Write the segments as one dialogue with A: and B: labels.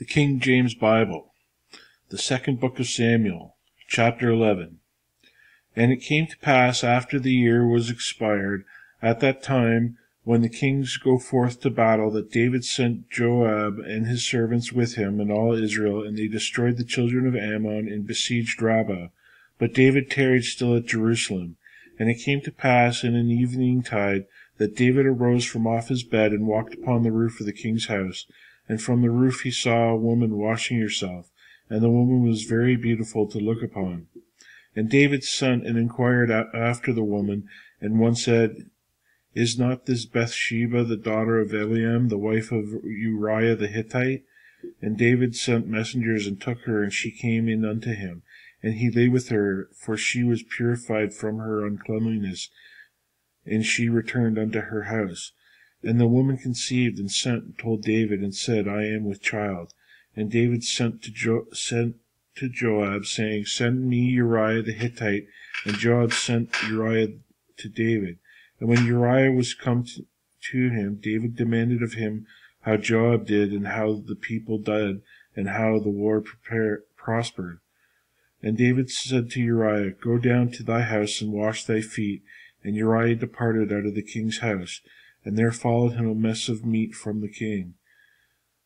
A: The King James Bible, the second book of Samuel, chapter 11. And it came to pass after the year was expired, at that time when the kings go forth to battle, that David sent Joab and his servants with him and all Israel, and they destroyed the children of Ammon and besieged Rabbah. But David tarried still at Jerusalem. And it came to pass in an eveningtide that David arose from off his bed and walked upon the roof of the king's house. And from the roof he saw a woman washing herself, and the woman was very beautiful to look upon. And David sent and inquired after the woman, and one said, Is not this Bathsheba the daughter of Eliam, the wife of Uriah the Hittite? And David sent messengers and took her, and she came in unto him. And he lay with her, for she was purified from her uncleanliness, and she returned unto her house. And the woman conceived, and sent and told David, and said, I am with child. And David sent to Joab, saying, Send me Uriah the Hittite. And Joab sent Uriah to David. And when Uriah was come to him, David demanded of him how Joab did, and how the people did, and how the war prospered. And David said to Uriah, Go down to thy house and wash thy feet. And Uriah departed out of the king's house, and there followed him a mess of meat from the king.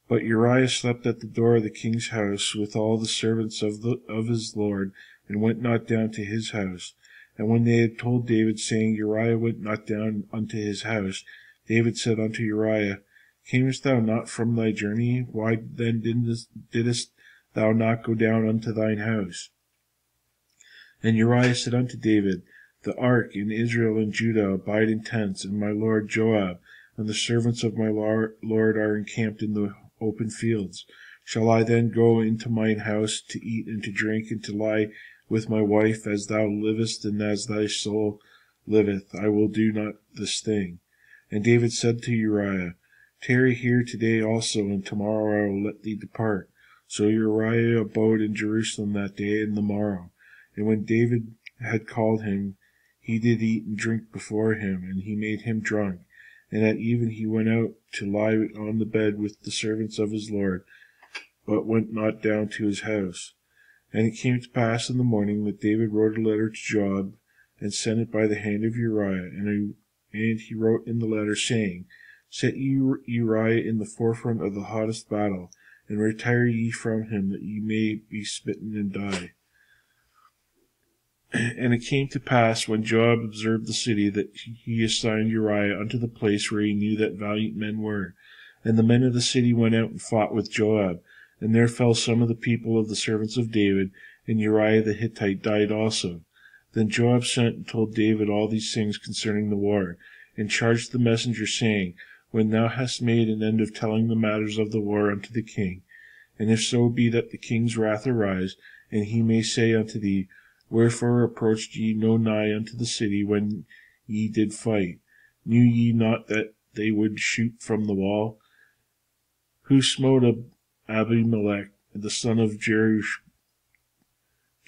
A: But Uriah slept at the door of the king's house with all the servants of his lord, and went not down to his house. And when they had told David, saying, Uriah went not down unto his house, David said unto Uriah, Camest thou not from thy journey? Why then didst thou not go down unto thine house? And Uriah said unto David, The ark in Israel and Judah abide in tents, and my lord Joab and the servants of my lord are encamped in the open fields. Shall I then go into mine house to eat and to drink, and to lie with my wife? As thou livest, and as thy soul liveth, I will do not this thing. And David said to Uriah, Tarry here today also, and tomorrow I will let thee depart. So Uriah abode in Jerusalem that day and the morrow. And when David had called him, he did eat and drink before him, and he made him drunk. And at even he went out to lie on the bed with the servants of his lord, but went not down to his house. And it came to pass in the morning that David wrote a letter to Joab, and sent it by the hand of Uriah. And he wrote in the letter, saying, Set ye Uriah in the forefront of the hottest battle, and retire ye from him, that ye may be smitten and die. And it came to pass, when Joab observed the city, that he assigned Uriah unto the place where he knew that valiant men were. And the men of the city went out and fought with Joab. And there fell some of the people of the servants of David, and Uriah the Hittite died also. Then Joab sent and told David all these things concerning the war, and charged the messenger, saying, When thou hast made an end of telling the matters of the war unto the king, and if so be that the king's wrath arise, and he may say unto thee, Wherefore approached ye no nigh unto the city when ye did fight? Knew ye not that they would shoot from the wall? Who smote Abimelech, the son of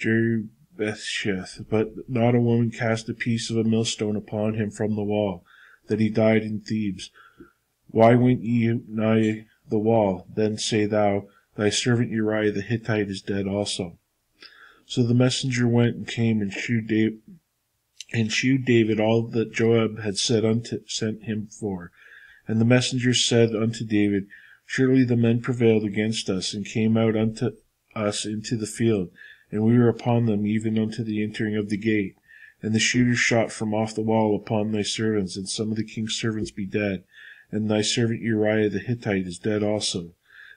A: Jerubbesheth, but not a woman cast a piece of a millstone upon him from the wall, that he died in Thebes? Why went ye nigh the wall? Then say thou, Thy servant Uriah the Hittite is dead also. So the messenger went and came and shewed David all that Joab had sent him for. And the messenger said unto David, Surely the men prevailed against us, and came out unto us into the field, and we were upon them even unto the entering of the gate. And the shooters shot from off the wall upon thy servants, and some of the king's servants be dead, and thy servant Uriah the Hittite is dead also.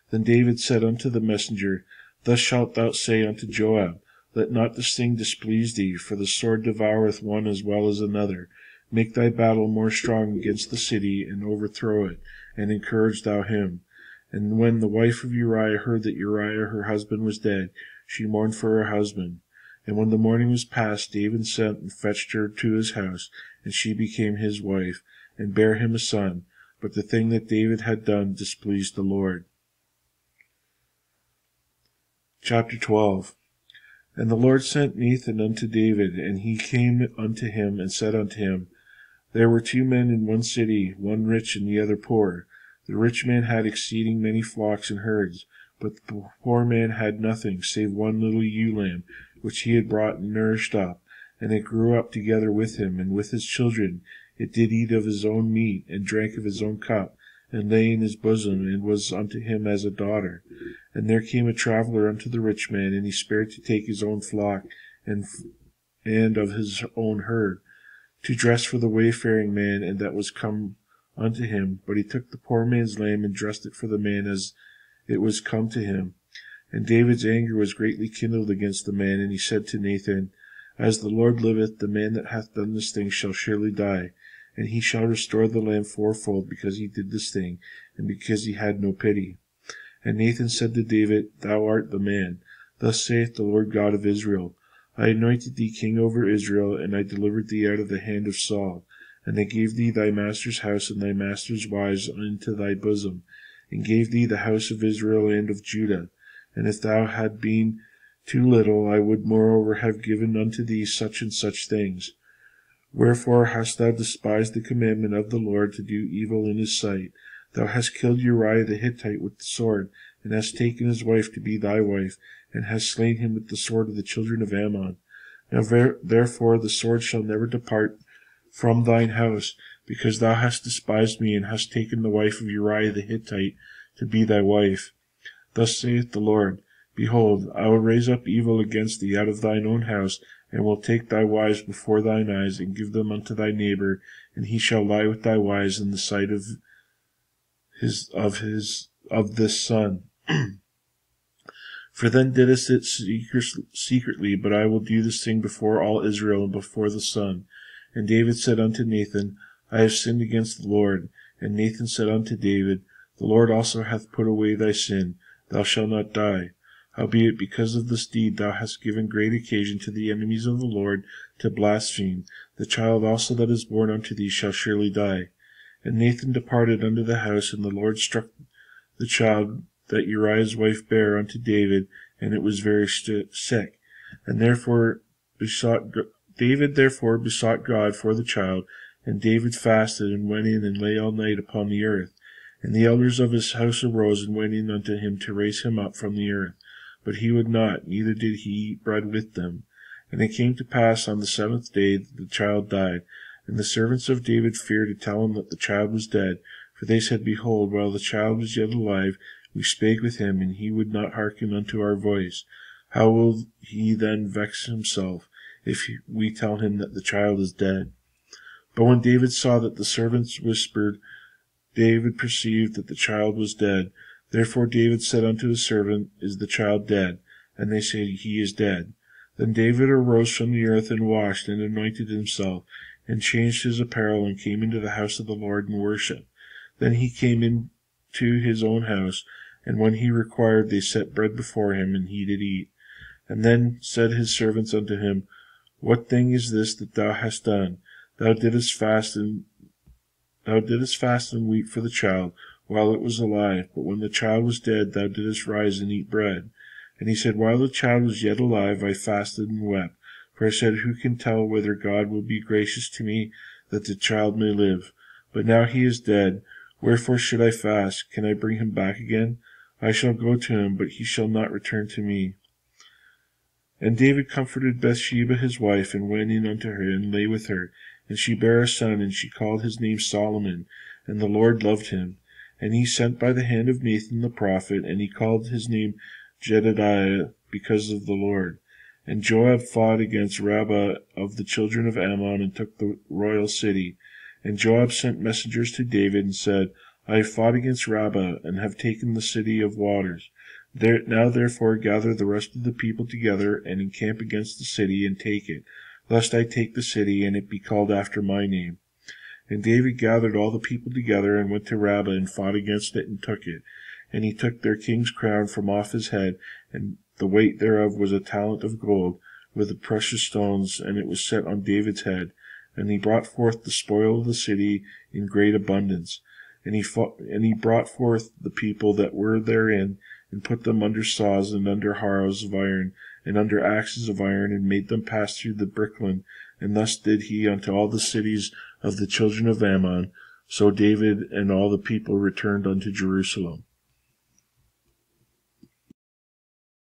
A: Then David said unto the messenger, Thus shalt thou say unto Joab, Let not this thing displease thee, for the sword devoureth one as well as another. Make thy battle more strong against the city, and overthrow it, and encourage thou him. And when the wife of Uriah heard that Uriah her husband was dead, she mourned for her husband. And when the morning was past, David sent and fetched her to his house, and she became his wife, and bare him a son. But the thing that David had done displeased the Lord. Chapter 12. And the Lord sent Nathan unto David, and he came unto him, and said unto him, There were two men in one city, one rich and the other poor. The rich man had exceeding many flocks and herds, But the poor man had nothing save one little ewe lamb, which he had brought and nourished up, and it grew up together with him and with his children. It did eat of his own meat, and drank of his own cup, and lay in his bosom, and was unto him as a daughter. And there came a traveller unto the rich man, and he spared to take his own flock and of his own herd, to dress for the wayfaring man, and that was come unto him. But he took the poor man's lamb, and dressed it for the man as it was come to him. And David's anger was greatly kindled against the man, and he said to Nathan, As the Lord liveth, the man that hath done this thing shall surely die, and he shall restore the lamb fourfold, because he did this thing, and because he had no pity. And Nathan said to David, Thou art the man. Thus saith the Lord God of Israel, I anointed thee king over Israel, and I delivered thee out of the hand of Saul, and I gave thee thy master's house and thy master's wives into thy bosom, and gave thee the house of Israel and of Judah. And if thou had been too little, I would moreover have given unto thee such and such things. Wherefore hast thou despised the commandment of the Lord to do evil in his sight? Thou hast killed Uriah the Hittite with the sword, and hast taken his wife to be thy wife, and hast slain him with the sword of the children of Ammon. Now therefore the sword shall never depart from thine house, because thou hast despised me, and hast taken the wife of Uriah the Hittite to be thy wife. Thus saith the Lord, Behold, I will raise up evil against thee out of thine own house, and will take thy wives before thine eyes, and give them unto thy neighbour, and he shall lie with thy wives in the sight of this son. For then didst it secretly, but I will do this thing before all Israel and before the sun. And David said unto Nathan, I have sinned against the Lord. And Nathan said unto David, The Lord also hath put away thy sin. Thou shalt not die. Howbeit, because of this deed thou hast given great occasion to the enemies of the Lord to blaspheme. The child also that is born unto thee shall surely die. And Nathan departed unto the house, and the Lord struck the child that Uriah's wife bare unto David, and it was very sick. And David therefore besought God for the child, and David fasted, and went in and lay all night upon the earth. And the elders of his house arose and went in unto him to raise him up from the earth. But he would not, neither did he eat bread with them. And it came to pass on the 7th day that the child died. And the servants of David feared to tell him that the child was dead. For they said, Behold, while the child was yet alive, we spake with him, and he would not hearken unto our voice. How will he then vex himself, if we tell him that the child is dead? But when David saw that the servants whispered, David perceived that the child was dead. Therefore David said unto his servant, Is the child dead? And they said, He is dead. Then David arose from the earth, and washed, and anointed himself, and changed his apparel, and came into the house of the Lord, and worshipped. Then he came into his own house, and when he required, they set bread before him, and he did eat. And then said his servants unto him, What thing is this that thou hast done? Thou didst fast and weep for the child while it was alive, but when the child was dead, thou didst rise and eat bread. And he said, While the child was yet alive, I fasted and wept. For I said, Who can tell whether God will be gracious to me, that the child may live? But now he is dead. Wherefore should I fast? Can I bring him back again? I shall go to him, but he shall not return to me. And David comforted Bathsheba his wife, and went in unto her, and lay with her. And she bare a son, and she called his name Solomon. And the Lord loved him. And he sent by the hand of Nathan the prophet, and he called his name Jedediah, because of the Lord. And Joab fought against Rabbah of the children of Ammon, and took the royal city. And Joab sent messengers to David, and said, I have fought against Rabbah, and have taken the city of waters. Now therefore gather the rest of the people together, and encamp against the city, and take it, lest I take the city, and it be called after my name. And David gathered all the people together, and went to Rabbah, and fought against it, and took it. And he took their king's crown from off his head, and the weight thereof was a talent of gold, with the precious stones, and it was set on David's head. And he brought forth the spoil of the city in great abundance. And he brought forth the people that were therein, and put them under saws, and under harrows of iron, and under axes of iron, and made them pass through the brickland. And thus did he unto all the cities of the children of Ammon. So David and all the people returned unto Jerusalem.